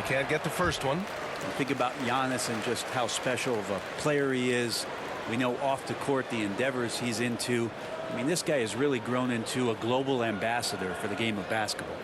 can't get the first one. Think about Giannis and just how special of a player he is. We know off the court the endeavors he's into. I mean, this guy has really grown into a global ambassador for the game of basketball.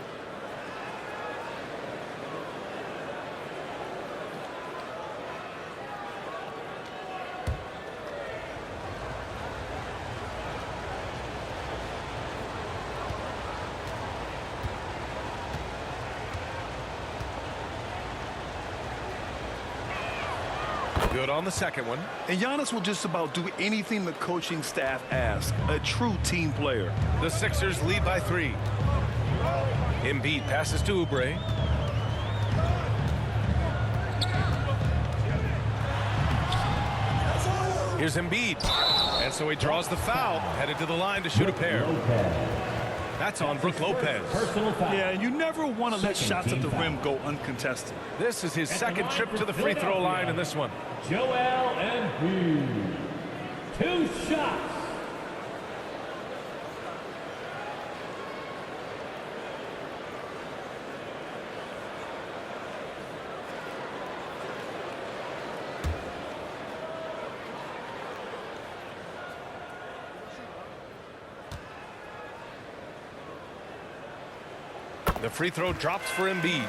Good on the second one. And Giannis will just about do anything the coaching staff asks. A true team player. The Sixers lead by 3. Embiid passes to Oubre. Here's Embiid. And so he draws the foul, headed to the line to shoot a pair. That's on Brook Lopez. Yeah, and you never want to let shots at the rim go uncontested. This is his second trip to the free throw line in this one. Joel Embiid. 2 shots. The free throw drops for Embiid.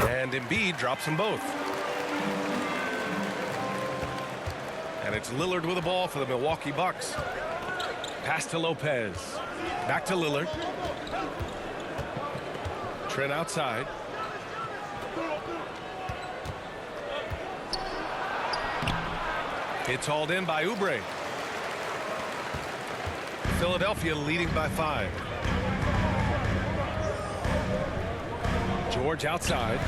And Embiid drops them both. And it's Lillard with the ball for the Milwaukee Bucks. Pass to Lopez. Back to Lillard. Trent outside. It's hauled in by Oubre. Philadelphia leading by 5. George outside.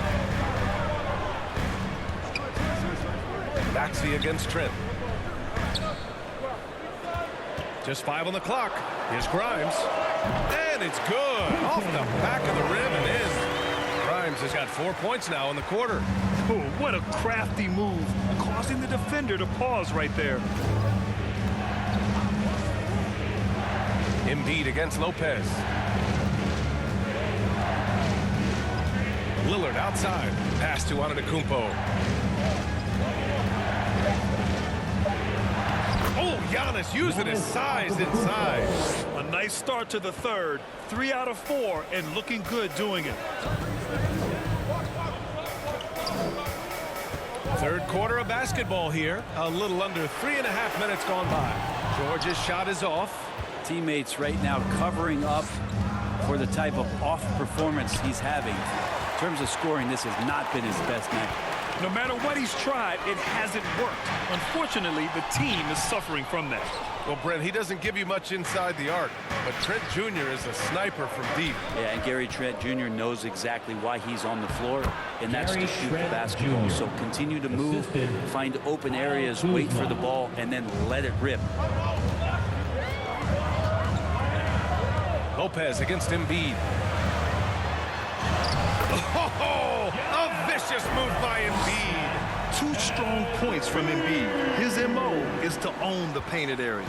Maxey against Trent. Just 5 on the clock. Here's Grimes. And it's good. Off the back of the rim and in. Grimes has got 4 points now in the quarter. Oh, what a crafty move. Causing the defender to pause right there. Embiid against Lopez. Lillard outside. Pass to Antetokounmpo. Oh, Giannis using his size inside. A nice start to the third. 3 out of 4 and looking good doing it. Third quarter of basketball here. A little under 3.5 minutes gone by. George's shot is off. Teammates right now covering up for the type of off performance he's having. In terms of scoring, this has not been his best night. No matter what he's tried, it hasn't worked. Unfortunately, the team is suffering from that. Well, Brent, he doesn't give you much inside the arc, but Trent Jr. is a sniper from deep. Yeah, and Gary Trent Jr. knows exactly why he's on the floor, and that's Gary to shoot the Trent basketball. Jr. So continue to move, Assistant find open areas, Kuzma. wait for the ball, and then let it rip. Lopez against Embiid. Oh, a vicious move by Embiid. 2 strong points from Embiid. His MO is to own the painted area.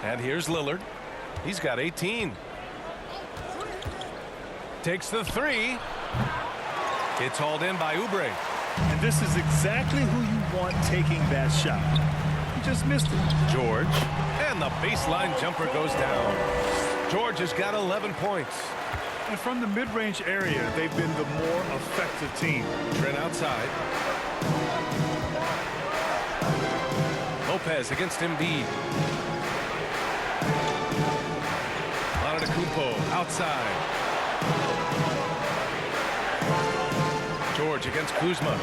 And here's Lillard. He's got 18. Takes the 3. It's hauled in by Oubre. And this is exactly who you want taking that shot. He just missed it. George. And the baseline jumper goes down. George has got 11 points. And from the mid-range area, they've been the more effective team. Trent outside. Lopez against Embiid. Antetokounmpo outside. George against Kuzma.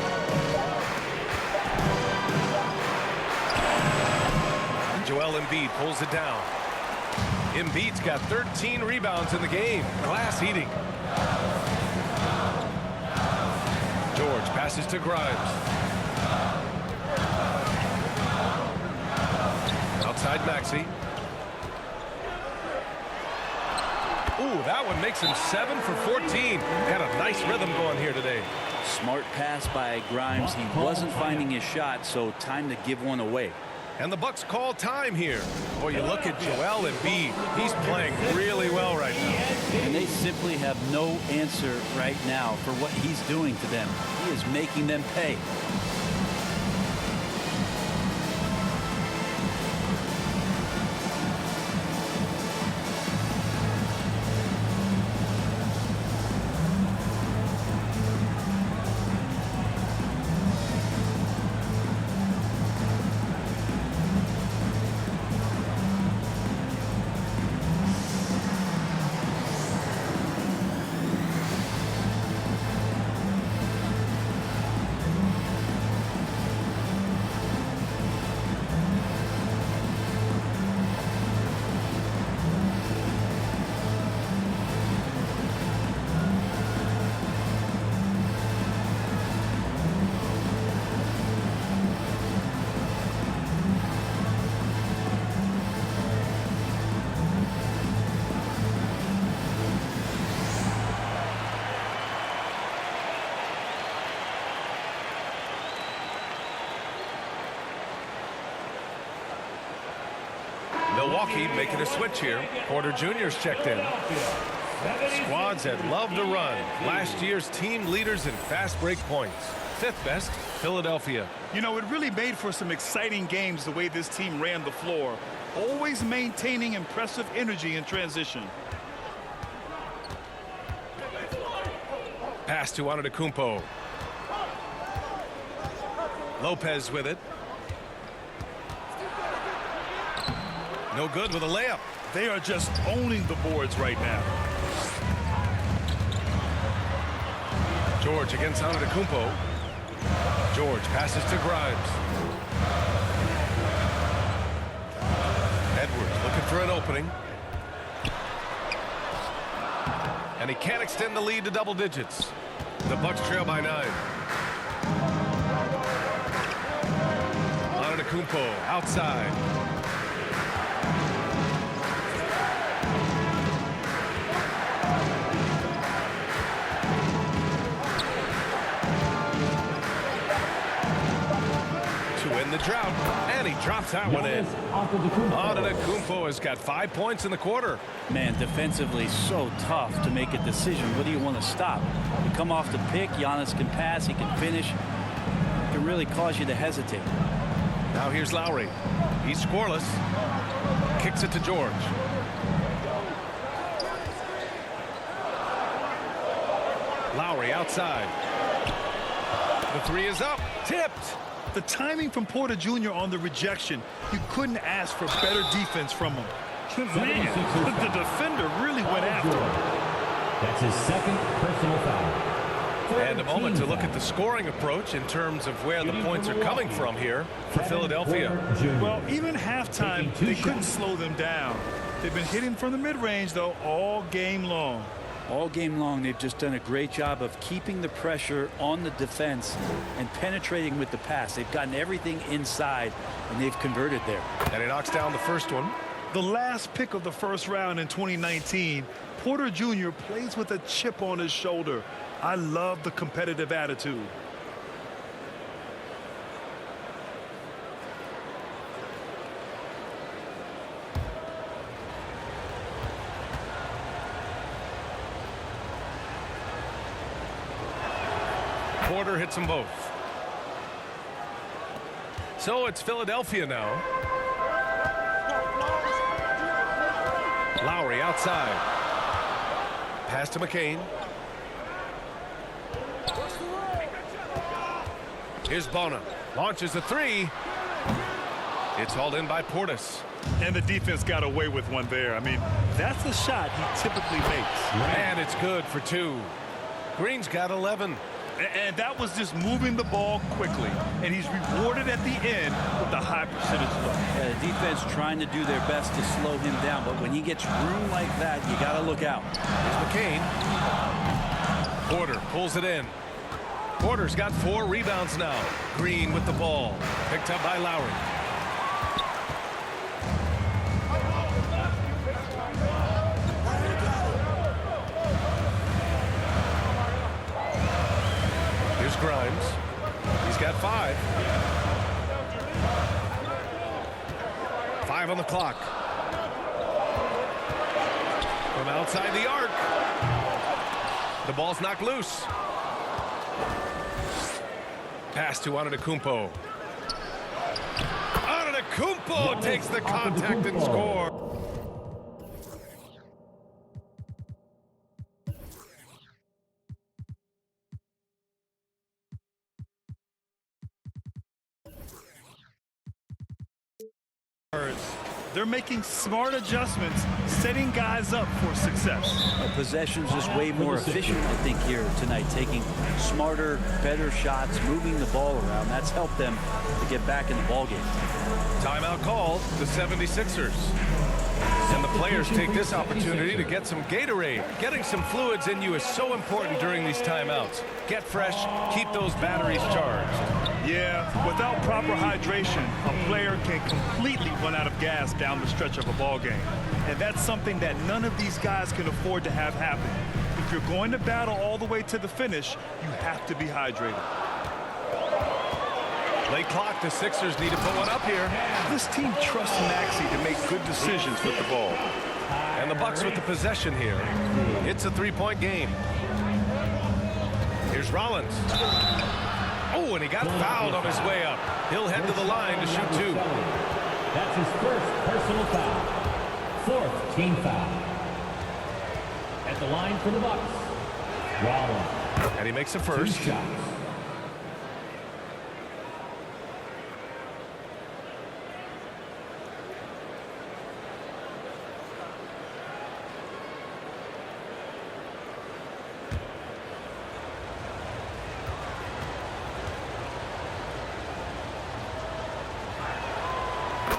Joel Embiid pulls it down. Embiid's got 13 rebounds in the game. Glass heating. George passes to Grimes. Outside Maxey. Ooh, that one makes him 7 for 14. Got a nice rhythm going here today. Smart pass by Grimes. He wasn't finding his shot, so time to give one away. And the Bucks call time here. Boy, you look at Joel Embiid. He's playing really well right now. And they simply have no answer right now for what he's doing to them. He is making them pay. Milwaukee making a switch here. Porter Jr.'s checked in. Squads that love to run. Last year's team leaders in fast break points. 5th best, Philadelphia. You know, it really made for some exciting games the way this team ran the floor. Always maintaining impressive energy in transition. Pass to Antetokounmpo. Lopez with it. No good with a layup. They are just owning the boards right now. George against Antetokounmpo. George passes to Grimes. Edwards looking for an opening. And he can't extend the lead to double digits. The Bucks trail by 9. Antetokounmpo outside. In the drought, and he drops that one in. Antetokounmpo has got 5 points in the quarter. Man, defensively so tough to make a decision. What do you want to stop? You come off the pick, Giannis can pass, he can finish. It can really cause you to hesitate. Now here's Lowry. He's scoreless. Kicks it to George. Lowry outside. The 3 is up. Tipped. The timing from Porter Jr. on the rejection, you couldn't ask for better defense from him. Man, the defender really went after him. That's his 2nd personal foul. And a moment to look at the scoring approach in terms of where the points are coming from here for Philadelphia. Well, even halftime, they couldn't slow them down. They've been hitting from the mid-range, though, all game long. All game long, they've just done a great job of keeping the pressure on the defense and penetrating with the pass. They've gotten everything inside, and they've converted there. And he knocks down the first one. The last pick of the first round in 2019, Porter Jr. plays with a chip on his shoulder. I love the competitive attitude. Porter hits them both. So it's Philadelphia now. Lowry outside. Pass to McCain. Here's Bona. Launches a 3. It's hauled in by Portis. And the defense got away with one there. I mean, that's a shot he typically makes. And it's good for 2. Green's got 11. And that was just moving the ball quickly. And he's rewarded at the end with the high percentage look. Yeah, the defense trying to do their best to slow him down. But when he gets room like that, you got to look out. Here's McCain. Porter pulls it in. Porter's got 4 rebounds now. Green with the ball. Picked up by Lowry. Grimes. He's got 5. 5 on the clock. From outside the arc. The ball's knocked loose. Pass to Antetokounmpo. Antetokounmpo takes the contact and score. They're making smart adjustments, setting guys up for success. The possession's just way more efficient, I think, here tonight. Taking smarter, better shots, moving the ball around. That's helped them to get back in the ball game. Timeout called, the 76ers. And the players take this opportunity to get some Gatorade. Getting some fluids in you is so important during these timeouts. Get fresh, keep those batteries charged. Yeah, without proper hydration, a player can completely run out of gas down the stretch of a ball game. And that's something that none of these guys can afford to have happen. If you're going to battle all the way to the finish, you have to be hydrated. Late clock, the Sixers need to put one up here. This team trusts Maxey to make good decisions with the ball. And the Bucks with the possession here. It's a 3-point game. Here's Rollins. Oh, and he got fouled on his way up. He'll head to the line to shoot 2. That's his first personal foul. 4th team foul. At the line for the Bucks, Rollins. And he makes a 2 first. shots.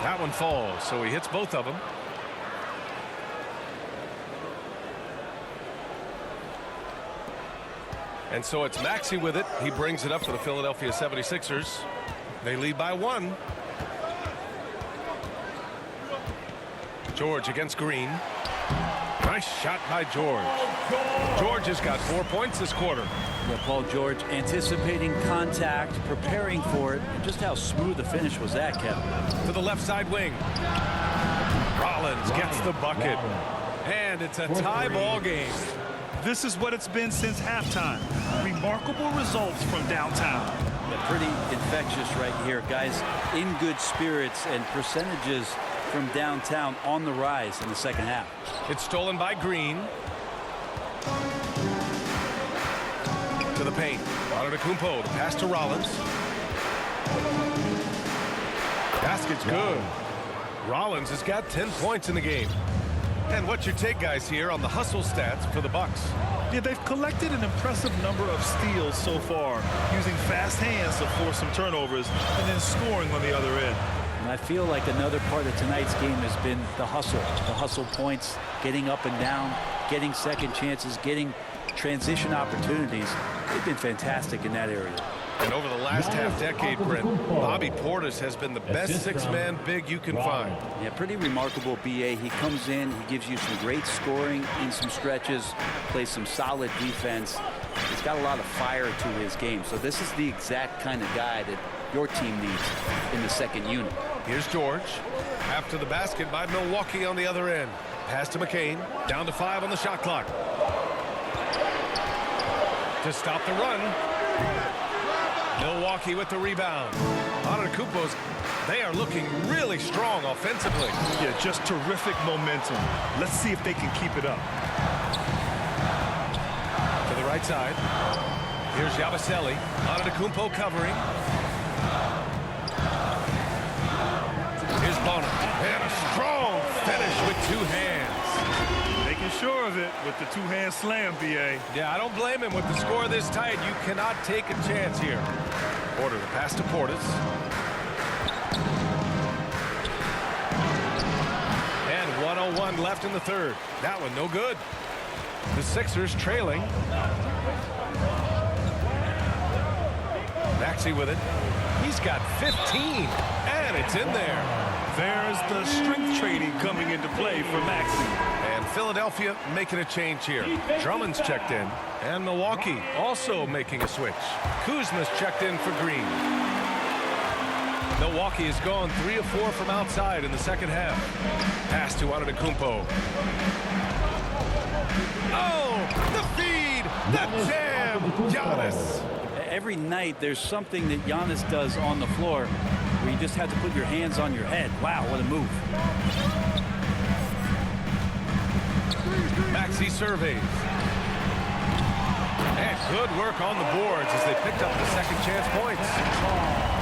That one falls, so he hits both of them. And so it's Maxey with it. He brings it up for the Philadelphia 76ers. They lead by 1. George against Green. Nice shot by George. George has got 4 points this quarter. Yeah, Paul George anticipating contact, preparing for it. And just how smooth the finish was that, Kevin. To the left side wing. Rollins gets the bucket. And it's a tie ball game. This is what it's been since halftime. Remarkable results from downtown. Yeah, pretty infectious right here. Guys in good spirits, and percentages from downtown on the rise in the second half. It's stolen by Green. To the paint. Antetokounmpo, the pass to Rollins. Basket's good. Rollins has got 10 points in the game. And what's your take, guys, here on the hustle stats for the Bucks? Yeah, they've collected an impressive number of steals so far, using fast hands to force some turnovers and then scoring on the other end. And I feel like another part of tonight's game has been the hustle points, getting up and down, getting second chances, getting transition opportunities. They've been fantastic in that area. And over the last half-decade, Brent, Bobby Portis has been the best six-man big you can find. Yeah, pretty remarkable, B.A. He comes in, he gives you some great scoring in some stretches, plays some solid defense. He's got a lot of fire to his game. So this is the exact kind of guy that your team needs in the second unit. Here's George. After the basket by Milwaukee on the other end. Pass to McCain. Down to 5 on the shot clock. To stop the run. Milwaukee with the rebound. Antetokounmpo's, they are looking really strong offensively. Yeah, just terrific momentum. Let's see if they can keep it up. To the right side. Here's Yabusele. Antetokounmpo covering. Here's Bonner. And a strong finish with 2 hands. Making sure of it with the two-hand slam, B.A. Yeah, I don't blame him. With the score this tight, you cannot take a chance here. Porter, the pass to Portis. And 1:01 left in the third. That one no good. The Sixers trailing. Maxey with it. He's got 15, and it's in there. There's the strength training coming into play for Maxey. And Philadelphia making a change here. Drummond's checked in. And Milwaukee also making a switch. Kuzma's checked in for Green. Milwaukee has gone 3 of 4 from outside in the second half. Pass to Antetokounmpo. Oh, the feed, the jam, Giannis. Every night there's something that Giannis does on the floor where you just have to put your hands on your head. Wow, what a move. Maxey surveys. And good work on the boards as they picked up the second chance points.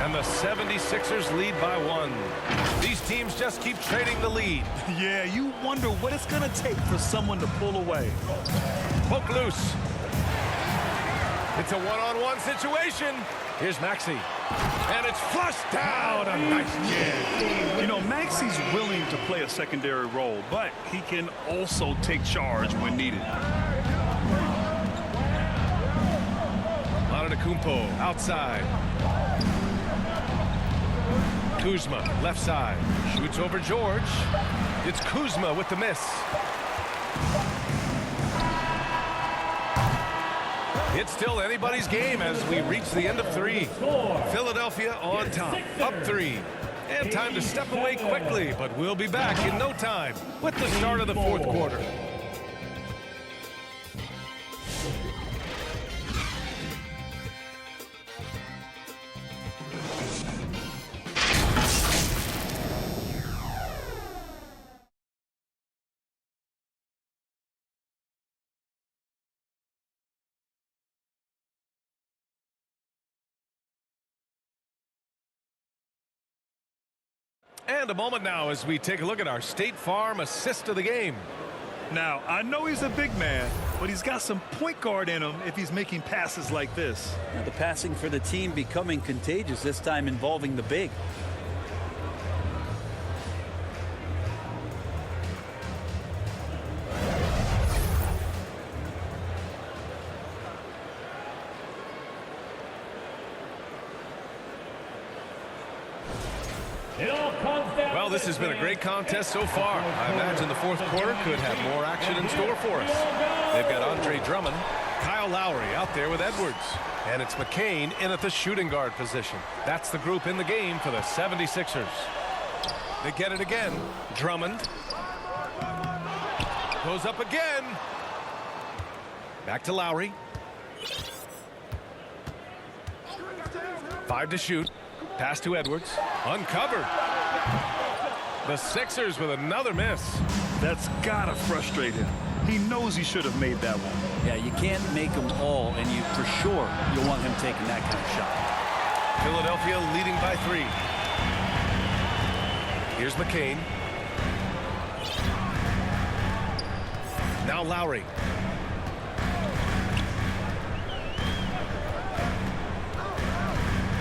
And the 76ers lead by 1. These teams just keep trading the lead. Yeah, you wonder what it's going to take for someone to pull away. Poke loose. It's a one-on-one situation. Here's Maxey. And it's flushed down. A nice jam. You know, Maxey's willing to play a secondary role, but he can also take charge when needed. Antetokounmpo outside. Kuzma left side. Shoots over George. It's Kuzma with the miss. It's still anybody's game as we reach the end of 3. Philadelphia on top, up 3. And time to step away quickly, but we'll be back in no time with the start of the 4th quarter. And a moment now as we take a look at our State Farm assist of the game. Now, I know he's a big man, but he's got some point guard in him if he's making passes like this. Now, the passing for the team becoming contagious, this time involving the big. Well, this has been a great contest so far. I imagine the 4th quarter could have more action in store for us. They've got Andre Drummond, Kyle Lowry out there with Edwards. And it's McCain in at the shooting guard position. That's the group in the game for the 76ers. They get it again. Drummond. Goes up again. Back to Lowry. 5 to shoot. Pass to Edwards. Uncovered. The Sixers with another miss. That's gotta frustrate him. He knows he should have made that one. Yeah, you can't make them all, and you for sure you'll want him taking that kind of shot. Philadelphia leading by 3. Here's McCain. Now Lowry.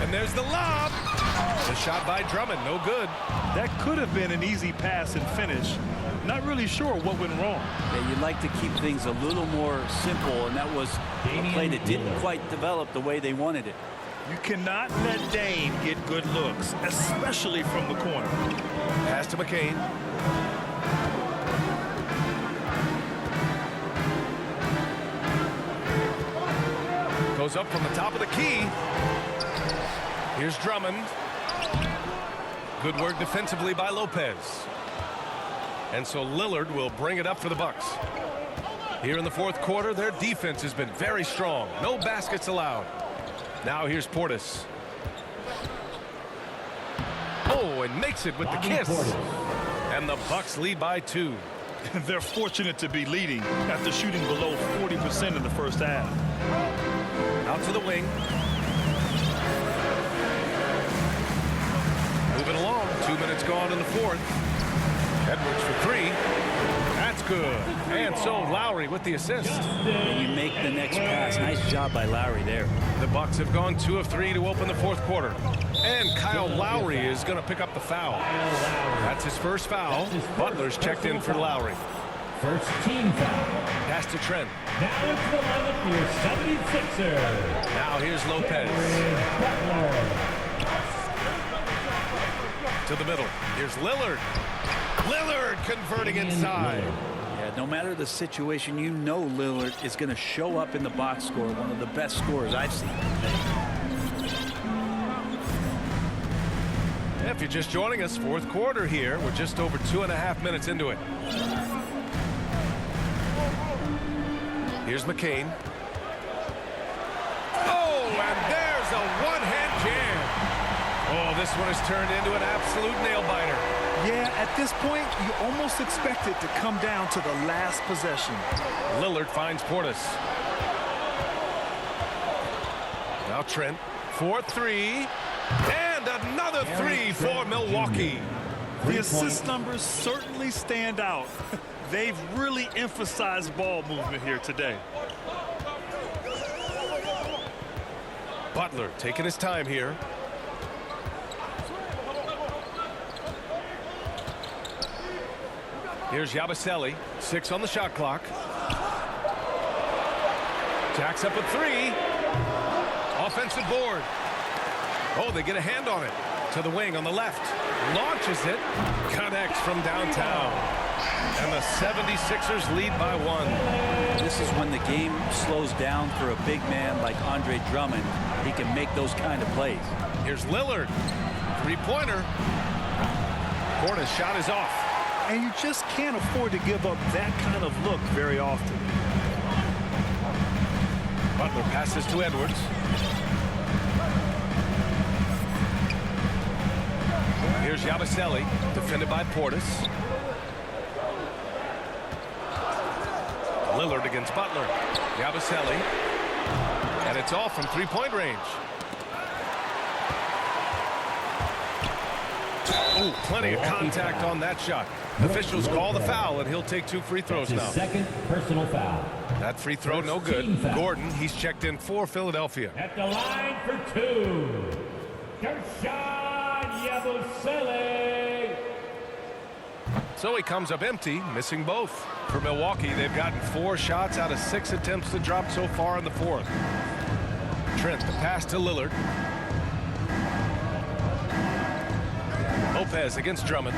And there's the lob. The shot by Drummond, no good. That could have been an easy pass and finish. Not really sure what went wrong. Yeah, you'd like to keep things a little more simple, and that was a play that didn't quite develop the way they wanted it. You cannot let Dame get good looks, especially from the corner. Pass to McCain. Goes up from the top of the key. Here's Drummond. Good work defensively by Lopez. And so Lillard will bring it up for the Bucks. Here in the 4th quarter, their defense has been very strong. No baskets allowed. Now here's Portis. Oh, and makes it with the kiss. And the Bucks lead by 2. They're fortunate to be leading after shooting below 40% in the first half. Out to the wing. Moving along. 2 minutes gone in the 4th. Edwards for 3. That's good. And so Lowry with the assist. You make the next pass. Nice job by Lowry there. The Bucks have gone 2 of 3 to open the 4th quarter. And Kyle Lowry is going to pick up the foul. That's his first foul. Butler's checked in for Lowry. First team foul. Pass to Trent. Now it's the lineup for your 76ers. Now here's Lopez. Butler. To the middle. Here's Lillard. Lillard converting inside. Yeah, No matter the situation, you know Lillard is going to show up in the box score, one of the best scorers I've seen. If you're just joining us, fourth quarter here. We're just over 2.5 minutes into it. Here's McCain. Oh, and there's a one-hand jam. Oh, this one has turned into an absolute nail-biter. Yeah, at this point, you almost expect it to come down to the last possession. Lillard finds Portis. Now Trent, 4-3, and another three for Milwaukee. The assist numbers certainly stand out. They've really emphasized ball movement here today. Butler taking his time here. Here's Yabusele, 6 on the shot clock. Jacks up a 3. Offensive board. Oh, they get a hand on it. To the wing on the left. Launches it. Connects from downtown. And the 76ers lead by 1. This is when the game slows down for a big man like Andre Drummond. He can make those kind of plays. Here's Lillard. Three-pointer. Portis shot is off. And you just can't afford to give up that kind of look very often. Butler passes to Edwards. Here's Yabusele, defended by Portis. Lillard against Butler. Yabusele. And it's off from three-point range. Oh, plenty of contact on that shot. Officials call the foul, and he'll take 2 free throws now. Second personal foul. That free throw, no good. Gordon, he's checked in for Philadelphia. At the line for 2, Gershon Yabusele. So he comes up empty, missing both. For Milwaukee, they've gotten 4 shots out of 6 attempts to drop so far in the fourth. Trent, the pass to Lillard. Lopez against Drummond.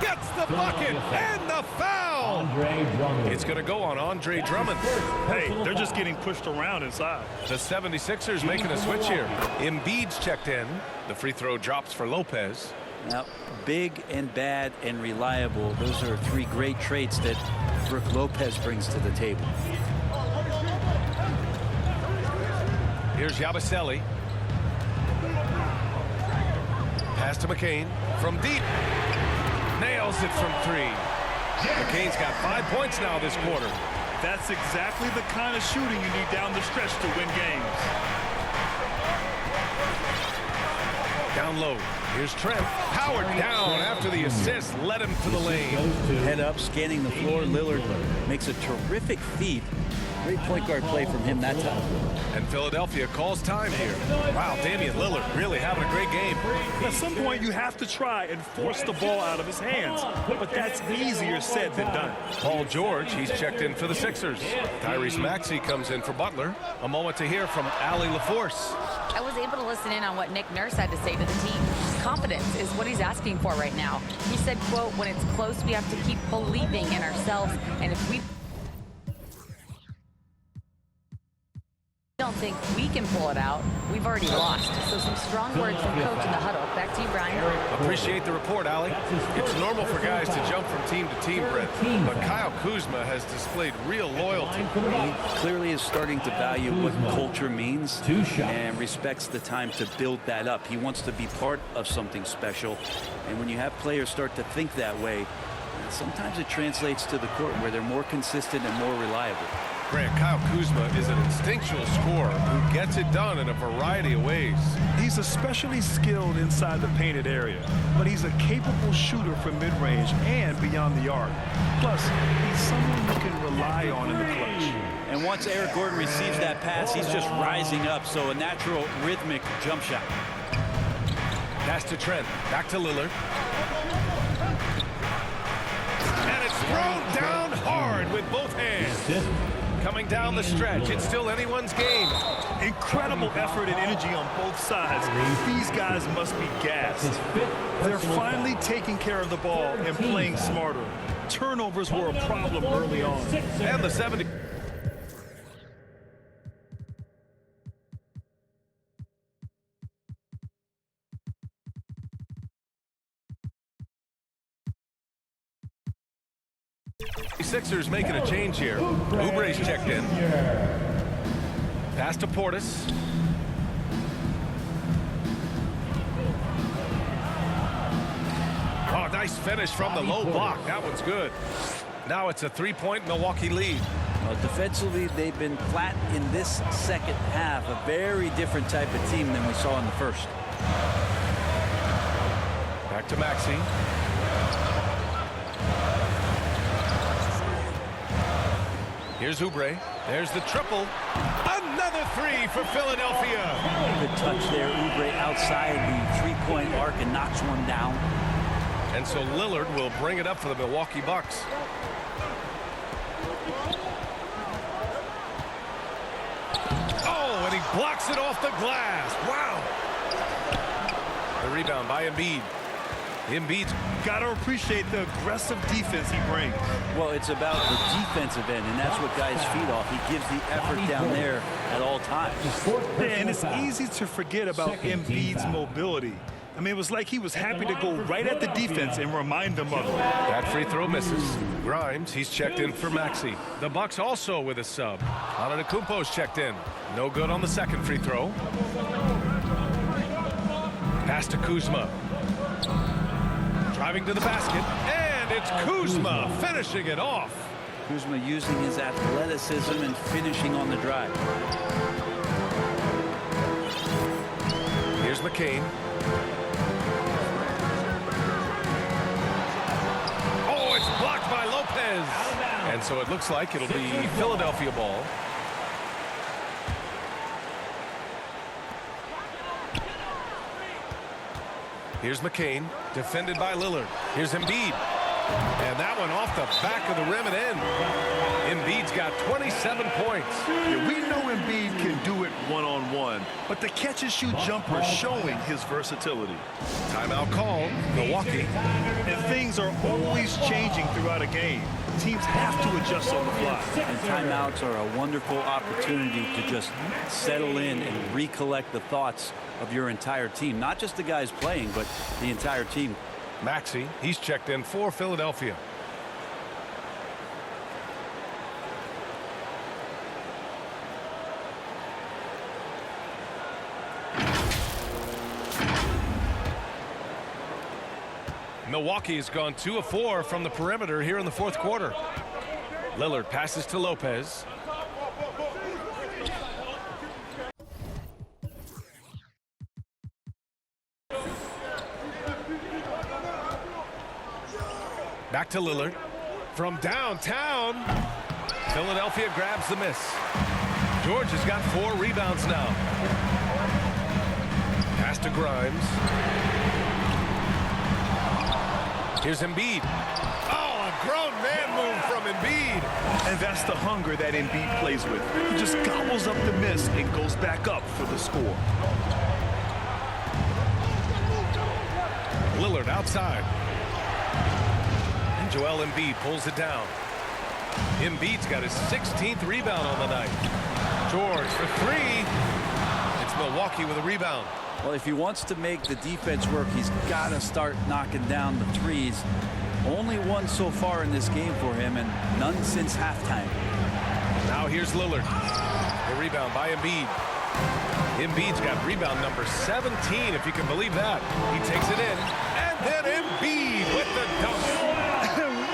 Gets the bucket and the foul. Andre Drummond. It's going to go on Andre Drummond. Hey, they're just getting pushed around inside. The 76ers making a switch here. Embiid's checked in. The free throw drops for Lopez. Now, big and bad and reliable, those are 3 great traits that Brook Lopez brings to the table. Here's Yabusele. Pass to McCain from deep. Nails it from 3. McCain's got 5 points now this quarter. That's exactly the kind of shooting you need down the stretch to win games. Down low. Here's Trent. Powered down after the assist. Led him to the lane. Head up, scanning the floor. Lillard makes a terrific feed. Great point guard play from him that time. And Philadelphia calls time here. Wow, Damian Lillard really having a great game. At some point, you have to try and force the ball out of his hands. But that's easier said than done. Paul George, he's checked in for the Sixers. Tyrese Maxey comes in for Butler. A moment to hear from Allie LaForce. I was able to listen in on what Nick Nurse had to say to the team. Confidence is what he's asking for right now. He said, quote, when it's close, we have to keep believing in ourselves. And if we don't think we can pull it out, we've already lost. So some strong words from coach in the huddle. Back to you, Brian. Appreciate the report, Allie. It's normal for guys to jump from team to team, Brett, but Kyle Kuzma has displayed real loyalty. He clearly is starting to value what culture means and respects the time to build that up. He wants to be part of something special, and when you have players start to think that way, sometimes it translates to the court where they're more consistent and more reliable. Grant, Kyle Kuzma is an instinctual scorer who gets it done in a variety of ways. He's especially skilled inside the painted area, but he's a capable shooter from mid-range and beyond the arc. Plus, he's someone you can rely on in the clutch. And once Eric Gordon receives that pass, he's just rising up, so a natural rhythmic jump shot. Pass to Trent, back to Lillard. And it's thrown down hard with both hands. Coming down the stretch, it's still anyone's game. Incredible effort and energy on both sides. These guys must be gassed. They're finally taking care of the ball and playing smarter. Turnovers were a problem early on. And the 70. Sixers making a change here. Oubre's checked in. Pass to Portis. Oh, nice finish from the low block. That one's good. Now it's a three-point Milwaukee lead. Well, defensively, they've been flat in this second half. A very different type of team than we saw in the first. Back to Maxey. Here's Oubre. There's the triple. Another three for Philadelphia. Good touch there. Oubre outside the three-point arc and knocks one down. And so Lillard will bring it up for the Milwaukee Bucks. Oh, and he blocks it off the glass. Wow. The rebound by Embiid. Embiid's got to appreciate the aggressive defense he brings. Well, it's about the defensive end, and that's what guys feed off. He gives the effort down there at all times. And it's easy to forget about Embiid's mobility. I mean, it was like he was happy to go right at the defense and remind them of it. That free throw misses. Grimes, he's checked in for Maxey. The Bucks also with a sub. Antetokounmpo's checked in. No good on the second free throw. Pass to Kuzma. Driving to the basket, and it's Kuzma finishing it off. Kuzma using his athleticism and finishing on the drive. Here's McCain. Oh, it's blocked by Lopez. And so it looks like it'll be Philadelphia ball. Here's McCain, defended by Lillard. Here's Embiid. And that one off the back of the rim and in. Embiid's got 27 points. Yeah, we know Embiid can do it one-on-one, but the catch-and-shoot jumper is showing his versatility. Timeout call, Milwaukee. And things are always changing throughout a game. Teams have to adjust on the fly. And timeouts are a wonderful opportunity to just settle in and recollect the thoughts of your entire team. Not just the guys playing, but the entire team. Maxey, he's checked in for Philadelphia. Milwaukee has gone 2 of 4 from the perimeter here in the fourth quarter. Lillard passes to Lopez. Back to Lillard. From downtown, Philadelphia grabs the miss. George has got 4 rebounds now. Pass to Grimes. Here's Embiid. Oh, a grown man move from Embiid. And that's the hunger that Embiid plays with. He just gobbles up the miss and goes back up for the score. Lillard outside. And Joel Embiid pulls it down. Embiid's got his 16th rebound on the night. George for 3. It's Milwaukee with a rebound. Well, if he wants to make the defense work, he's got to start knocking down the threes. Only one so far in this game for him, and none since halftime. Now here's Lillard. The rebound by Embiid. Embiid's got rebound number 17, if you can believe that. He takes it in, and then Embiid with the dunk.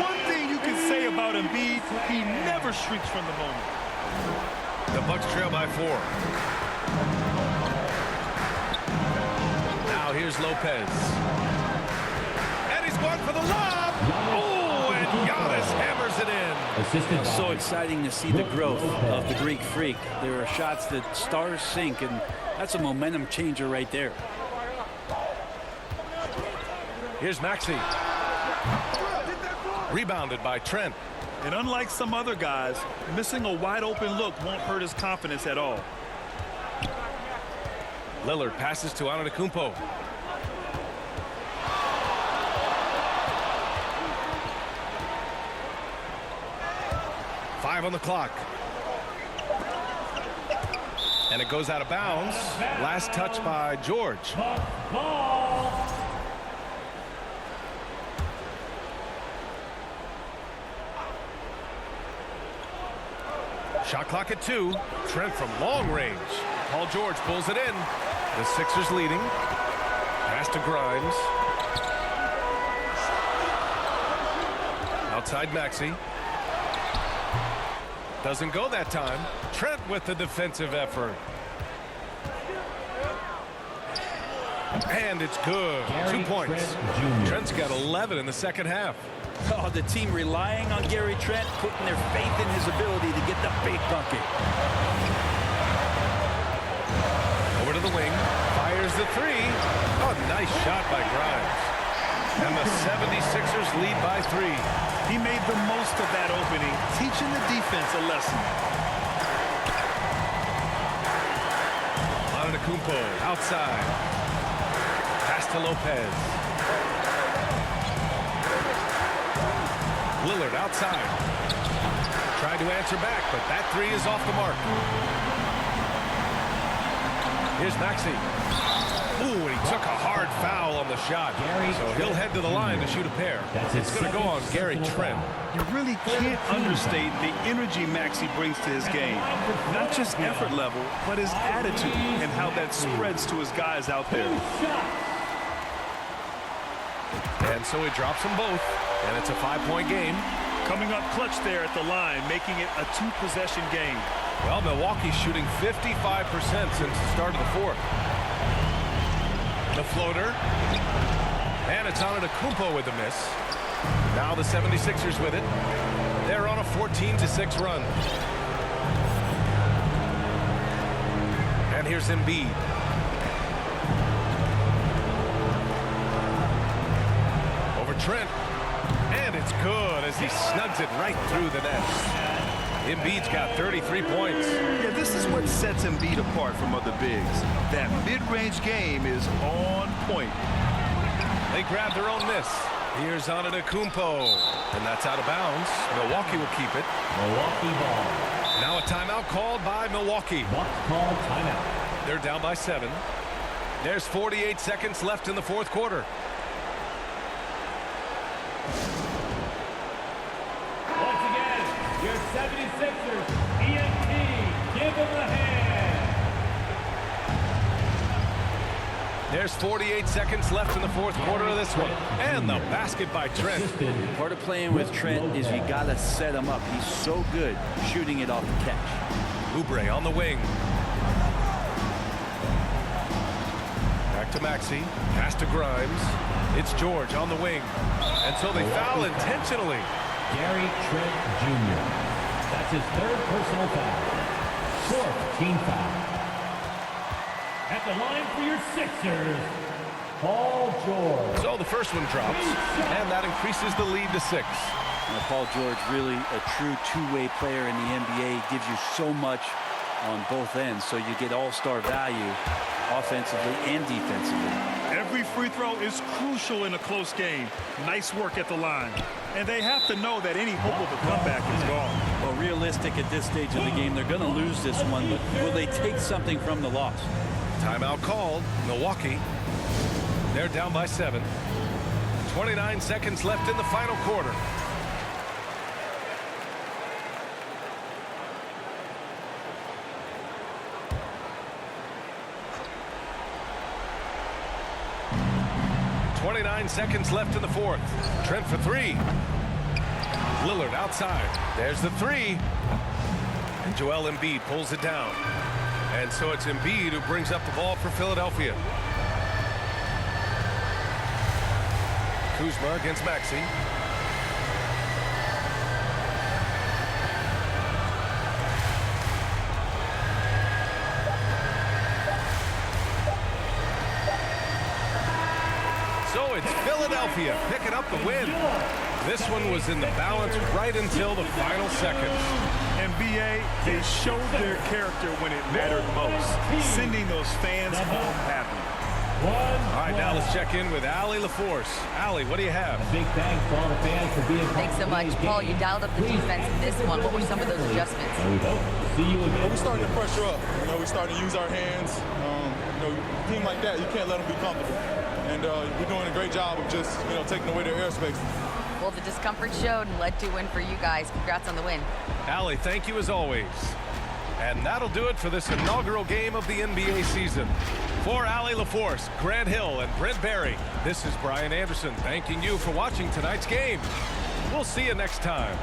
One thing you can say about Embiid, he never shrinks from the moment. The Bucks trail by 4. Now here's Lopez. And he's going for the lob. Oh, and Giannis hammers it in. It's so exciting to see the growth of the Greek Freak. There are shots that stars sink, and that's a momentum changer right there. Here's Maxey. Rebounded by Trent. And unlike some other guys, missing a wide open look won't hurt his confidence at all. Lillard passes to Antetokounmpo. Five on the clock. And it goes out of bounds. Last touch by George. Ball. Shot clock at 2. Trent from long range. Paul George pulls it in. The Sixers leading. Pass to Grimes. Outside Maxey. Doesn't go that time. Trent with the defensive effort. And it's good. Gary 2 points. Trent Jr. Trent's got 11 in the second half. Oh, the team relying on Gary Trent, putting their faith in his ability to get the big bucket. Over to the wing. Fires the 3. Oh, nice shot by Grimes. And the 76ers lead by 3. He made the most of that opening, teaching the defense a lesson. Antetokounmpo outside. Pass to Lopez. Lillard outside. Tried to answer back, but that 3 is off the mark. Here's Maxey. Ooh, and he took a hard foul on the shot. So he'll head to the line to shoot a pair. It's going to go on Gary Trent. You really can't understate the energy Maxey brings to his game. Not just effort level, but his attitude and how that spreads to his guys out there. And so he drops them both, and it's a 5-point game. Coming up clutch there at the line, making it a 2-possession game. Well, Milwaukee's shooting 55% since the start of the fourth. The floater. And it's Antetokounmpo with the miss. Now the 76ers with it. They're on a 14-6 run. And here's Embiid. Over Trent. And it's good as he snugs it right through the net. Embiid's got 33 points. Yeah, this is what sets Embiid apart from other bigs. That mid-range game is on point. They grab their own miss. Here's Antetokounmpo. And that's out of bounds. Milwaukee will keep it. Milwaukee ball. Now a timeout called by Milwaukee. Bucks call timeout. They're down by 7. There's 48 seconds left in the fourth quarter. Once again, your 76ers, EMT, give them a hand. There's 48 seconds left in the fourth quarter of this one. And the basket by Trent. Part of playing with Trent is you got to set him up. He's so good shooting it off the catch. Oubre on the wing. Back to Maxey. Pass to Grimes. It's George on the wing. And so they foul intentionally. Gary Trent Jr. That's his 3rd personal foul. 4th team foul. At the line for your Sixers, Paul George. So the first one drops. And that increases the lead to 6. Now, Paul George, really a true two-way player in the NBA. Gives you so much on both ends, so you get all-star value offensively and defensively. Every free throw is crucial in a close game. Nice work at the line. And they have to know that any hope of a comeback is gone. Well, realistic at this stage of the game, they're going to lose this one, but will they take something from the loss? Timeout called. Milwaukee. They're down by 7. 29 seconds left in the final quarter. Seconds left in the fourth. Trent for 3. Lillard outside. There's the 3. And Joel Embiid pulls it down. And so it's Embiid who brings up the ball for Philadelphia. Kuzma against Maxey. So it's Philadelphia picking up the win. This one was in the balance right until the final seconds. NBA, they showed their character when it mattered most, sending those fans home happy. All right, now let's check in with Allie LaForce. Allie, what do you have? A big thanks to all the fans for being part Thanks so of much, today's Paul. game. You dialed up the defense in this one. What were some of those adjustments? And we hope to see you again. We started to pressure up. We started to use our hands. A team like that, you can't let them be comfortable. And we're doing a great job of just, taking away their airspace. Well, the discomfort showed and led to a win for you guys. Congrats on the win. Allie, thank you as always. And that'll do it for this inaugural game of the NBA season. For Allie LaForce, Grant Hill, and Brent Barry, this is Brian Anderson thanking you for watching tonight's game. We'll see you next time.